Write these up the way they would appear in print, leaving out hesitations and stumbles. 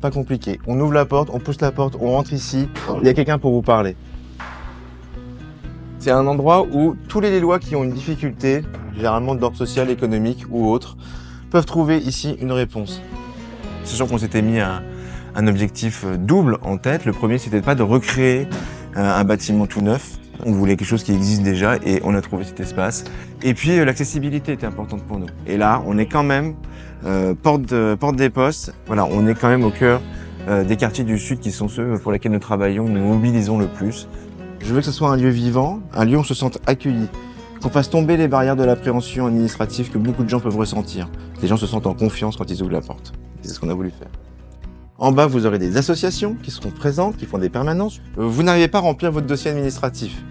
pas compliqué. On ouvre la porte, on pousse la porte, on rentre ici, il y a quelqu'un pour vous parler. C'est un endroit où tous les Lillois qui ont une difficulté, généralement d'ordre social, économique ou autre, peuvent trouver ici une réponse. Sachant qu'on s'était mis un objectif double en tête. Le premier, c'était pas de recréer un bâtiment tout neuf. On voulait quelque chose qui existe déjà et on a trouvé cet espace. Et puis l'accessibilité était importante pour nous. Et là, on est quand même porte des Postes. Voilà, on est quand même au cœur des quartiers du Sud qui sont ceux pour lesquels nous travaillons, nous mobilisons le plus. Je veux que ce soit un lieu vivant, un lieu où on se sente accueilli, qu'on fasse tomber les barrières de l'appréhension administrative que beaucoup de gens peuvent ressentir. Les gens se sentent en confiance quand ils ouvrent la porte. C'est ce qu'on a voulu faire. En bas, vous aurez des associations qui seront présentes, qui font des permanences. Vous n'arrivez pas à remplir votre dossier administratif.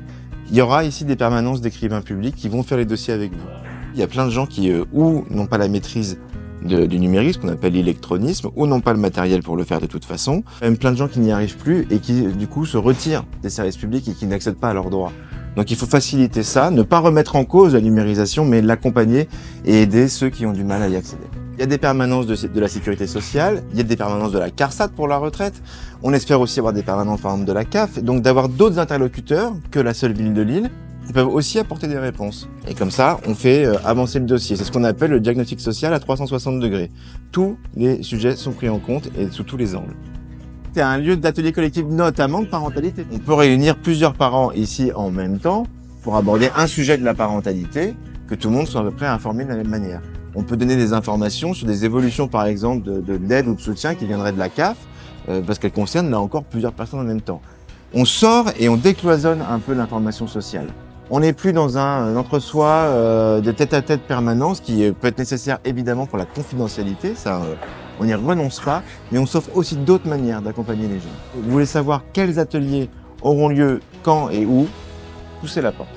Il y aura ici des permanences d'écrivains publics qui vont faire les dossiers avec vous. Il y a plein de gens qui, ou n'ont pas la maîtrise du numérique, ce qu'on appelle l'électronisme, ou n'ont pas le matériel pour le faire de toute façon. Même plein de gens qui n'y arrivent plus et qui, du coup, se retirent des services publics et qui n'accèdent pas à leurs droits. Donc il faut faciliter ça, ne pas remettre en cause la numérisation, mais l'accompagner et aider ceux qui ont du mal à y accéder. Il y a des permanences de la sécurité sociale, il y a des permanences de la CARSAT pour la retraite. On espère aussi avoir des permanences par exemple de la CAF, donc d'avoir d'autres interlocuteurs que la seule ville de Lille qui peuvent aussi apporter des réponses. Et comme ça, on fait avancer le dossier. C'est ce qu'on appelle le diagnostic social à 360 degrés. Tous les sujets sont pris en compte et sous tous les angles. C'est un lieu d'atelier collectif, notamment de parentalité. On peut réunir plusieurs parents ici en même temps pour aborder un sujet de la parentalité, que tout le monde soit à peu près informé de la même manière. On peut donner des informations sur des évolutions, par exemple, d'aide ou de soutien qui viendraient de la CAF, parce qu'elles concernent, là encore, plusieurs personnes en même temps. On sort et on décloisonne un peu l'information sociale. On n'est plus dans un entre-soi de tête-à-tête permanent, ce qui peut être nécessaire évidemment pour la confidentialité, ça on n'y renonce pas, mais on s'offre aussi d'autres manières d'accompagner les gens. Vous voulez savoir quels ateliers auront lieu, quand et où? Poussez la porte.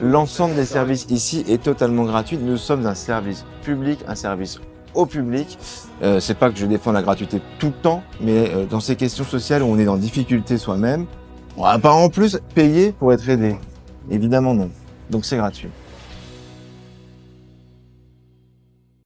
L'ensemble des services ici est totalement gratuit. Nous sommes un service public, un service au public. C'est pas que je défends la gratuité tout le temps, mais dans ces questions sociales où on est en difficulté soi-même, on va pas en plus payer pour être aidé. Évidemment non. Donc c'est gratuit.